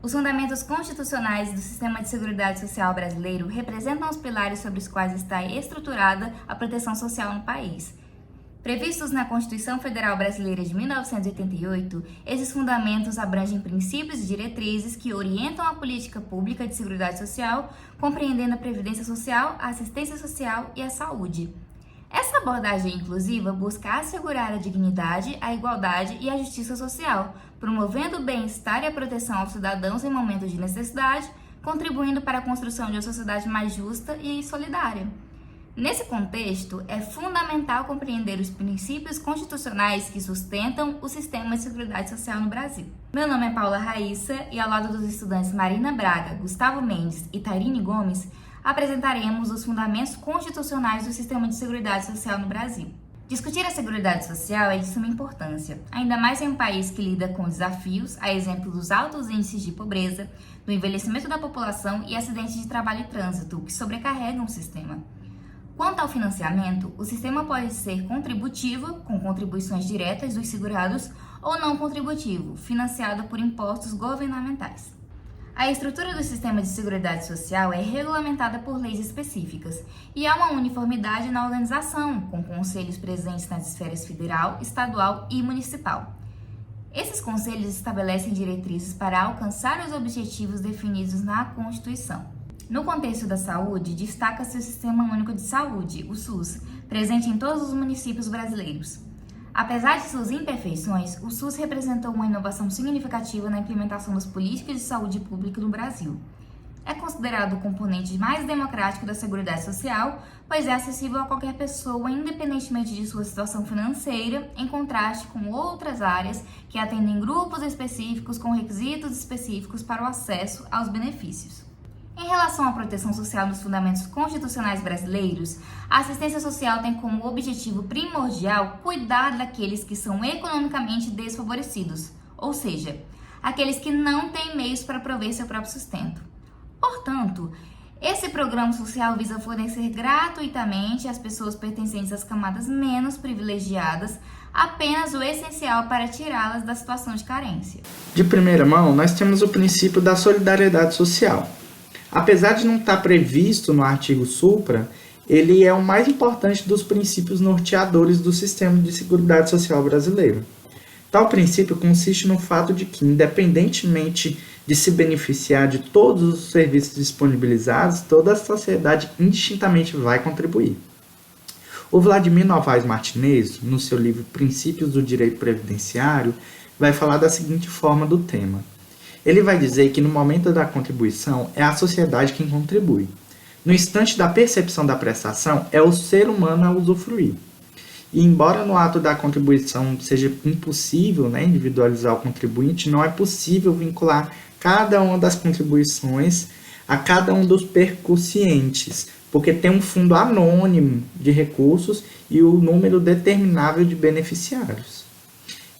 Os fundamentos constitucionais do Sistema de Seguridade Social brasileiro representam os pilares sobre os quais está estruturada a proteção social no país. Previstos na Constituição Federal Brasileira de 1988, esses fundamentos abrangem princípios e diretrizes que orientam a política pública de seguridade social, compreendendo a previdência social, a assistência social e a saúde. Essa abordagem inclusiva busca assegurar a dignidade, a igualdade e a justiça social, promovendo o bem-estar e a proteção aos cidadãos em momentos de necessidade, contribuindo para a construção de uma sociedade mais justa e solidária. Nesse contexto, é fundamental compreender os princípios constitucionais que sustentam o sistema de seguridade social no Brasil. Meu nome é Paula Raíssa e, ao lado dos estudantes Marina Braga, Gustavo Mendes e Tairine Gomes, apresentaremos os fundamentos constitucionais do sistema de seguridade social no Brasil. Discutir a seguridade social é de suma importância, ainda mais em um país que lida com desafios, a exemplo dos altos índices de pobreza, do envelhecimento da população e acidentes de trabalho e trânsito, que sobrecarregam o sistema. Quanto ao financiamento, o sistema pode ser contributivo, com contribuições diretas dos segurados, ou não contributivo, financiado por impostos governamentais. A estrutura do sistema de seguridade social é regulamentada por leis específicas e há uma uniformidade na organização, com conselhos presentes nas esferas federal, estadual e municipal. Esses conselhos estabelecem diretrizes para alcançar os objetivos definidos na Constituição. No contexto da saúde, destaca-se o Sistema Único de Saúde, o SUS, presente em todos os municípios brasileiros. Apesar de suas imperfeições, o SUS representou uma inovação significativa na implementação das políticas de saúde pública no Brasil. É considerado o componente mais democrático da Seguridade Social, pois é acessível a qualquer pessoa, independentemente de sua situação financeira, em contraste com outras áreas que atendem grupos específicos com requisitos específicos para o acesso aos benefícios. Em relação à proteção social dos fundamentos constitucionais brasileiros, a assistência social tem como objetivo primordial cuidar daqueles que são economicamente desfavorecidos, ou seja, aqueles que não têm meios para prover seu próprio sustento. Portanto, esse programa social visa fornecer gratuitamente às pessoas pertencentes às camadas menos privilegiadas apenas o essencial para tirá-las da situação de carência. De primeira mão, nós temos o princípio da solidariedade social. Apesar de não estar previsto no artigo supra, ele é o mais importante dos princípios norteadores do sistema de seguridade social brasileiro. Tal princípio consiste no fato de que, independentemente de se beneficiar de todos os serviços disponibilizados, toda a sociedade indistintamente vai contribuir. O Vladimir Novaes Martinez, no seu livro Princípios do Direito Previdenciário, vai falar da seguinte forma do tema. Ele vai dizer que no momento da contribuição é a sociedade quem contribui. No instante da percepção da prestação, é o ser humano a usufruir. E embora no ato da contribuição seja impossível, individualizar o contribuinte, não é possível vincular cada uma das contribuições a cada um dos percussientes, porque tem um fundo anônimo de recursos e o número determinável de beneficiários.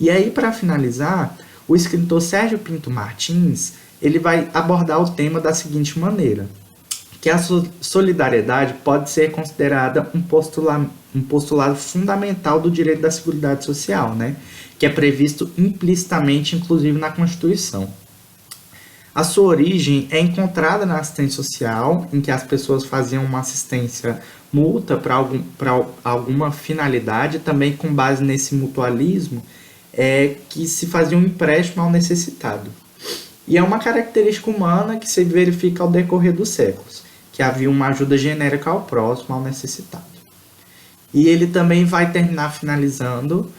E aí, para finalizar, o escritor Sérgio Pinto Martins, ele vai abordar o tema da seguinte maneira, que a solidariedade pode ser considerada um postulado fundamental do direito da Seguridade Social, que é previsto implicitamente, inclusive, na Constituição. A sua origem é encontrada na assistência social, em que as pessoas faziam uma assistência mútua para alguma finalidade, também com base nesse mutualismo, que se fazia um empréstimo ao necessitado. E é uma característica humana que se verifica ao decorrer dos séculos, que havia uma ajuda genérica ao próximo, ao necessitado. E ele também vai terminar finalizando,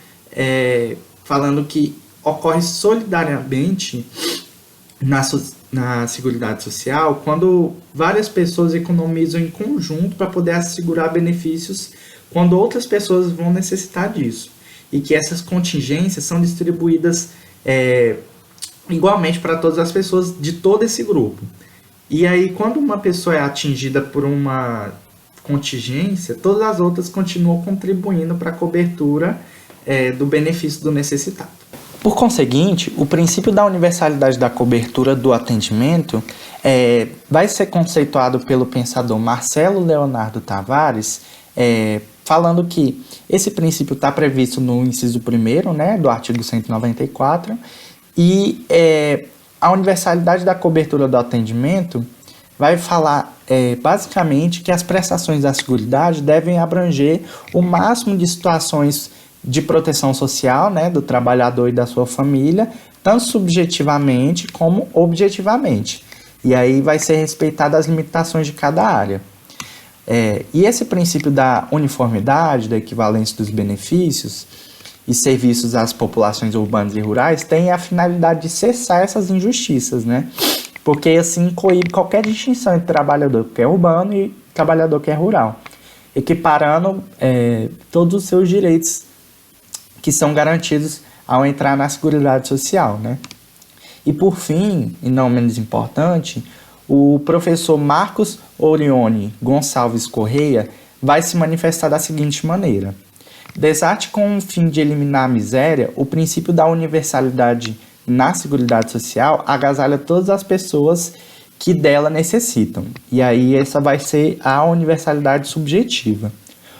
falando que ocorre solidariamente na Seguridade Social quando várias pessoas economizam em conjunto para poder assegurar benefícios quando outras pessoas vão necessitar disso. E que essas contingências são distribuídas igualmente para todas as pessoas de todo esse grupo. E aí, quando uma pessoa é atingida por uma contingência, todas as outras continuam contribuindo para a cobertura do benefício do necessitado. Por conseguinte, o princípio da universalidade da cobertura do atendimento vai ser conceituado pelo pensador Marcelo Leonardo Tavares, falando que esse princípio está previsto no inciso 1º, do artigo 194, e A universalidade da cobertura do atendimento vai falar basicamente que as prestações da Seguridade devem abranger o máximo de situações de proteção social, né, do trabalhador e da sua família, tanto subjetivamente como objetivamente. E aí vai ser respeitadas as limitações de cada área. E esse princípio da uniformidade, da equivalência dos benefícios e serviços às populações urbanas e rurais tem a finalidade de cessar essas injustiças, né? Porque assim coíbe qualquer distinção entre trabalhador que é urbano e trabalhador que é rural, equiparando todos os seus direitos que são garantidos ao entrar na Seguridade Social, né? E por fim, e não menos importante, o professor Marcos Orione Gonçalves Correia vai se manifestar da seguinte maneira: desarte com o fim de eliminar a miséria, o princípio da universalidade na Seguridade Social agasalha todas as pessoas que dela necessitam. E aí essa vai ser a universalidade subjetiva.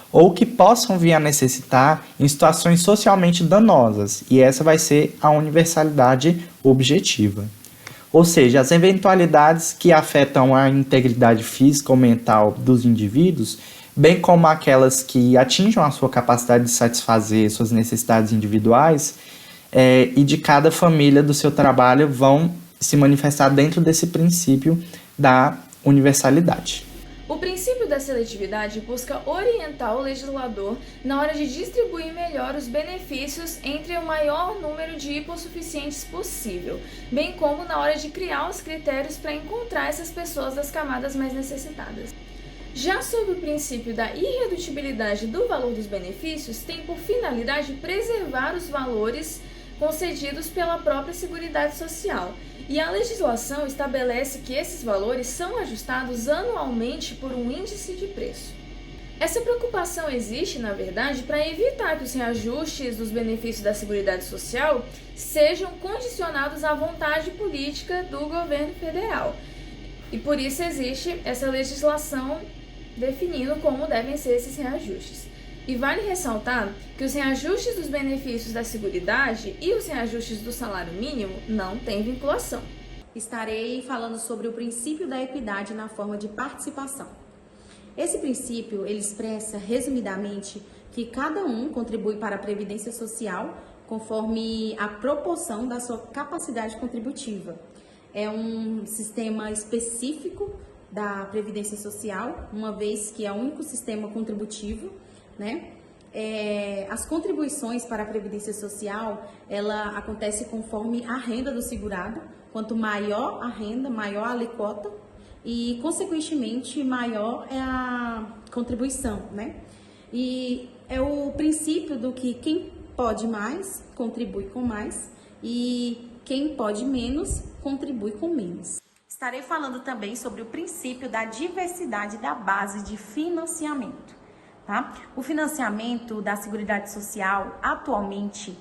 Ou que possam vir a necessitar em situações socialmente danosas. E essa vai ser a universalidade objetiva. Ou seja, as eventualidades que afetam a integridade física ou mental dos indivíduos, bem como aquelas que atinjam a sua capacidade de satisfazer suas necessidades individuais e de cada família do seu trabalho, vão se manifestar dentro desse princípio da universalidade. O princípio da seletividade busca orientar o legislador na hora de distribuir melhor os benefícios entre o maior número de hipossuficientes possível, bem como na hora de criar os critérios para encontrar essas pessoas das camadas mais necessitadas. Já sob o princípio da irredutibilidade do valor dos benefícios, tem por finalidade preservar os valores concedidos pela própria Seguridade Social. E a legislação estabelece que esses valores são ajustados anualmente por um índice de preço. Essa preocupação existe, na verdade, para evitar que os reajustes dos benefícios da Seguridade Social sejam condicionados à vontade política do governo federal. E por isso existe essa legislação definindo como devem ser esses reajustes. E vale ressaltar que os reajustes dos benefícios da Seguridade e os reajustes do salário mínimo não têm vinculação. Estarei falando sobre o princípio da equidade na forma de participação. Esse princípio, ele expressa, resumidamente, que cada um contribui para a Previdência Social conforme a proporção da sua capacidade contributiva. É um sistema específico da Previdência Social, uma vez que é o único sistema contributivo, né? As contribuições para a Previdência Social, ela acontece conforme a renda do segurado. Quanto maior a renda, maior a alíquota e, consequentemente, maior é a contribuição, né? E é o princípio do que quem pode mais, contribui com mais e quem pode menos, contribui com menos. Estarei falando também sobre o princípio da diversidade da base de financiamento. Tá? O financiamento da Seguridade Social, atualmente,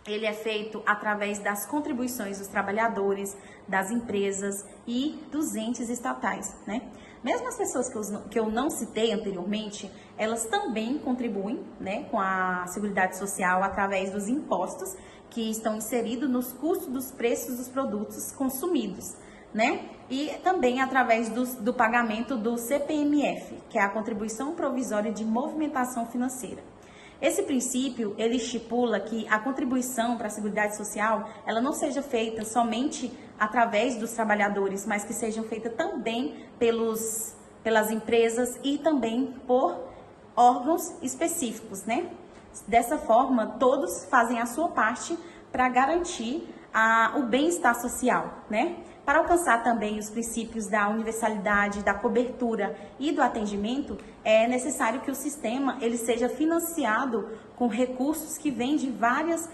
ele é feito através das contribuições dos trabalhadores, das empresas e dos entes estatais, né? Mesmo as pessoas que eu não citei anteriormente, elas também contribuem, né, com a Seguridade Social através dos impostos que estão inseridos nos custos dos preços dos produtos consumidos, né? E também através do pagamento do CPMF, que é a Contribuição Provisória de Movimentação Financeira. Esse princípio, ele estipula que a contribuição para a Seguridade Social, ela não seja feita somente através dos trabalhadores, mas que seja feita também pelas empresas e também por órgãos específicos, né? Dessa forma, todos fazem a sua parte para garantir o bem-estar social, né? Para alcançar também os princípios da universalidade, da cobertura e do atendimento, é necessário que o sistema ele seja financiado com recursos que vêm de várias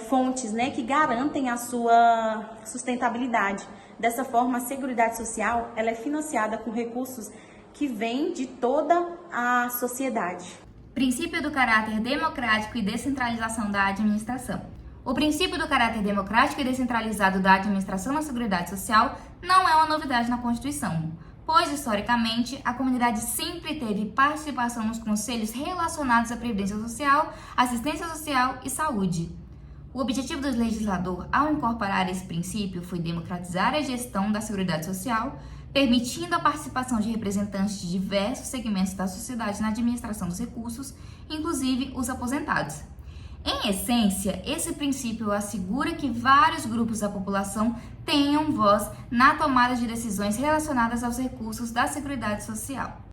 fontes, né, que garantem a sua sustentabilidade. Dessa forma, a Seguridade Social ela é financiada com recursos que vêm de toda a sociedade. Princípio do caráter democrático e descentralização da administração. O princípio do caráter democrático e descentralizado da administração na Seguridade Social não é uma novidade na Constituição, pois, historicamente, a comunidade sempre teve participação nos conselhos relacionados à Previdência Social, Assistência Social e Saúde. O objetivo do legislador, ao incorporar esse princípio, foi democratizar a gestão da Seguridade Social, permitindo a participação de representantes de diversos segmentos da sociedade na administração dos recursos, inclusive os aposentados. Em essência, esse princípio assegura que vários grupos da população tenham voz na tomada de decisões relacionadas aos recursos da Seguridade Social.